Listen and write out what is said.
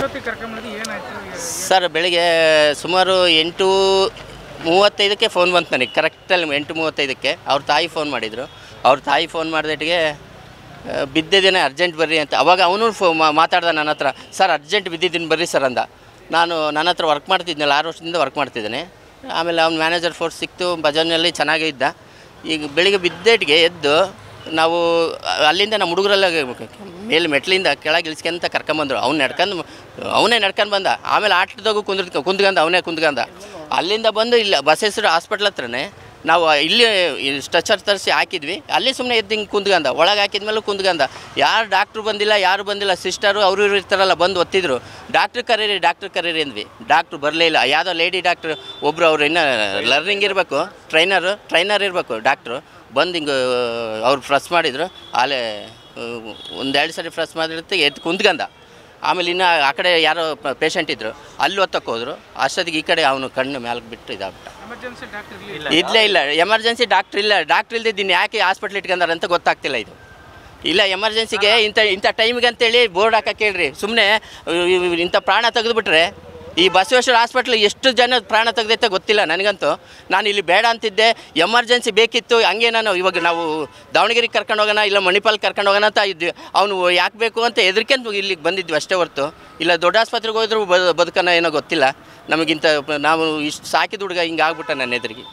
ಎಷ್ಟೊತ್ತಿಗೆ ಕರ್ಕೊಂಬಂದು ಏನಾಯ್ತು? ಸರ್ ಬೆಳಿಗ್ಗೆ ಸುಮಾರು 8:35ಕ್ಕೆ ಫೋನ್ ಬಂತು ನನಗೆ. ಕರೆಕ್ಟಲ್ಲಿ 8:35ಕ್ಕೆ ಅವ್ರ ತಾಯಿ ಫೋನ್ ಮಾಡಿದರು. ಅವ್ರ ತಾಯಿ ಫೋನ್ ಮಾಡಿದಟ್ಟಿಗೆ ಬಿದ್ದಿದ್ದೇನೆ ಅರ್ಜೆಂಟ್ ಬರ್ರಿ ಅಂತ. ಅವಾಗ ಅವನು ಮಾತಾಡ್ದ ನನ್ನ ಹತ್ರ, ಸರ್ ಅರ್ಜೆಂಟ್ ಬಿದ್ದಿದ್ದೀನಿ ಬರ್ರಿ ಸರ್ ಅಂದ. ನನ್ನ ಹತ್ರ ವರ್ಕ್ ಮಾಡ್ತಿದ್ನಲ್ಲ, 6 ವರ್ಷದಿಂದ ವರ್ಕ್ ಮಾಡ್ತಿದ್ದೇನೆ. ಆಮೇಲೆ ಅವ್ನು ಮ್ಯಾನೇಜರ್ ಫೋರ್ಸ್ ಸಿಕ್ತು, ಭಜನೆಯಲ್ಲಿ ಚೆನ್ನಾಗೇ ಇದ್ದ. ಈಗ ಬೆಳಿಗ್ಗೆ ಬಿದ್ದೇಟಿಗೆ ಎದ್ದು ನಾವು ಅಲ್ಲಿಂದ ನಮ್ಮ ಹುಡುಗರೆಲ್ಲ ಮೇಲೆ ಮೆಟ್ಲಿಂದ ಕೆಳಗೆ ಇಳಿಸ್ಕೊಂತ ಕರ್ಕೊಂಬಂದರು. ಅವನೇ ನಡ್ಕೊಂಡು ಬಂದ. ಆಮೇಲೆ ಆಟದಾಗೂ ಕುಂದ್ಗಂದ, ಅವನೇ ಕುಂದ್ಗಂದ. ಅಲ್ಲಿಂದ ಬಂದು ಇಲ್ಲಿ ಬಸವೇಶ್ವರ ಹಾಸ್ಪಿಟ್ಲ್ ಹತ್ರನೇ ನಾವು ಇಲ್ಲಿ ಸ್ಟ್ರೆಚರ್ ತರಿಸಿ ಹಾಕಿದ್ವಿ. ಅಲ್ಲಿ ಸುಮ್ಮನೆ ಎದ್ದು ಹಿಂಗೆ ಕುಂದ್ಗಂದ. ಒಳಗೆ ಹಾಕಿದ್ಮೇಲೆ ಕುಂದ್ಗಂದ. ಯಾರು ಡಾಕ್ಟ್ರು ಬಂದಿಲ್ಲ, ಸಿಸ್ಟರು ಅವರು ಇವರು ಇರ್ತಾರಲ್ಲ ಬಂದು ಒತ್ತಿದ್ರು. ಡಾಕ್ಟ್ರ್ ಕರೀರಿ ಅಂದ್ವಿ. ಡಾಕ್ಟ್ರು ಬರಲೇ ಇಲ್ಲ. ಯಾವುದೋ ಲೇಡಿ ಡಾಕ್ಟ್ರು ಒಬ್ಬರು, ಅವ್ರು ಇನ್ನೂ ಲರ್ನಿಂಗ್ ಇರಬೇಕು, ಟ್ರೈನರ್ ಇರಬೇಕು. ಡಾಕ್ಟ್ರು ಬಂದು ಹಿಂಗೆ ಅವ್ರು ಫ್ರೆಶ್ ಮಾಡಿದರು. ಆಲೇ 1-2 ಸರಿ ಫ್ರೆಶ್ ಮಾಡಿರುತ್ತೆ, ಎದ್ದು ಕುಂತ್ಕಂದ. ಆಮೇಲೆ ಇನ್ನು ಆ ಕಡೆ ಯಾರೋ ಪೇಷಂಟ್ ಇದ್ದರು, ಅಲ್ಲಿ ಒತ್ತಕ್ಕೆ ಹೋದರು. ಅಷ್ಟೊತ್ತಿಗೆ ಈ ಕಡೆ ಅವನು ಕಣ್ಣು ಮ್ಯಾಲಕ್ಕೆ ಬಿಟ್ಟು ಇದಾಗ್ಬಿಟ್ಟ. ಇಲ್ಲ ಎಮರ್ಜೆನ್ಸಿ ಡಾಕ್ಟ್ರ್ ಇಲ್ಲ. ಡಾಕ್ಟ್ರ್ ಇಲ್ದಿದ್ದೀನಿ ಯಾಕೆ ಹಾಸ್ಪಿಟ್ಲ್ ಇಟ್ಕೊಂಡಾರೆ ಅಂತ ಗೊತ್ತಾಗ್ತಿಲ್ಲ. ಇದು ಇಲ್ಲ ಎಮರ್ಜೆನ್ಸಿಗೆ ಇಂಥ ಟೈಮಿಗೆ ಅಂತೇಳಿ ಬೋರ್ಡ್ ಹಾಕಕ್ಕೆ ಹೇಳ್ರಿ. ಸುಮ್ಮನೆ ಇಂಥ ಪ್ರಾಣ ತೆಗೆದುಬಿಟ್ರೆ ಈ ಬಸವೇಶ್ವರ ಹಾಸ್ಪಿಟ್ಲ್ ಎಷ್ಟು ಜನ ಪ್ರಾಣ ತೆಗೆದೈತೆ ಗೊತ್ತಿಲ್ಲ ನನಗಂತೂ. ನಾನು ಇಲ್ಲಿ ಬೇಡ ಅಂತಿದ್ದೆ, ಎಮರ್ಜೆನ್ಸಿ ಬೇಕಿತ್ತು. ಹಂಗೆ ಇವಾಗ ನಾವು ದಾವಣಗೆರೆಗೆ ಕರ್ಕೊಂಡು ಹೋಗೋಣ, ಇಲ್ಲ ಮಣಿಪಾಲ್ ಕರ್ಕೊಂಡು ಹೋಗೋಣ ಅಂತ ಇದ್ವಿ. ಅವನು ಯಾಕೆ ಬೇಕು ಅಂತ ಹೆದರ್ಕೊಂಡು ಇಲ್ಲಿಗೆ ಬಂದಿದ್ವಿ ಅಷ್ಟೇ ಹೊರತು, ಇಲ್ಲ ದೊಡ್ಡ ಆಸ್ಪತ್ರೆಗೆ ಹೋದ್ರು ಬದುಕನ ಏನೋ ಗೊತ್ತಿಲ್ಲ ನಮಗಿಂತ. ನಾವು ಇಷ್ಟು ಸಾಕಿದ ಹುಡುಗ ಹಿಂಗೆ ಆಗ್ಬಿಟ್ಟ ನನ್ನ ಎದುರಿಗೆ.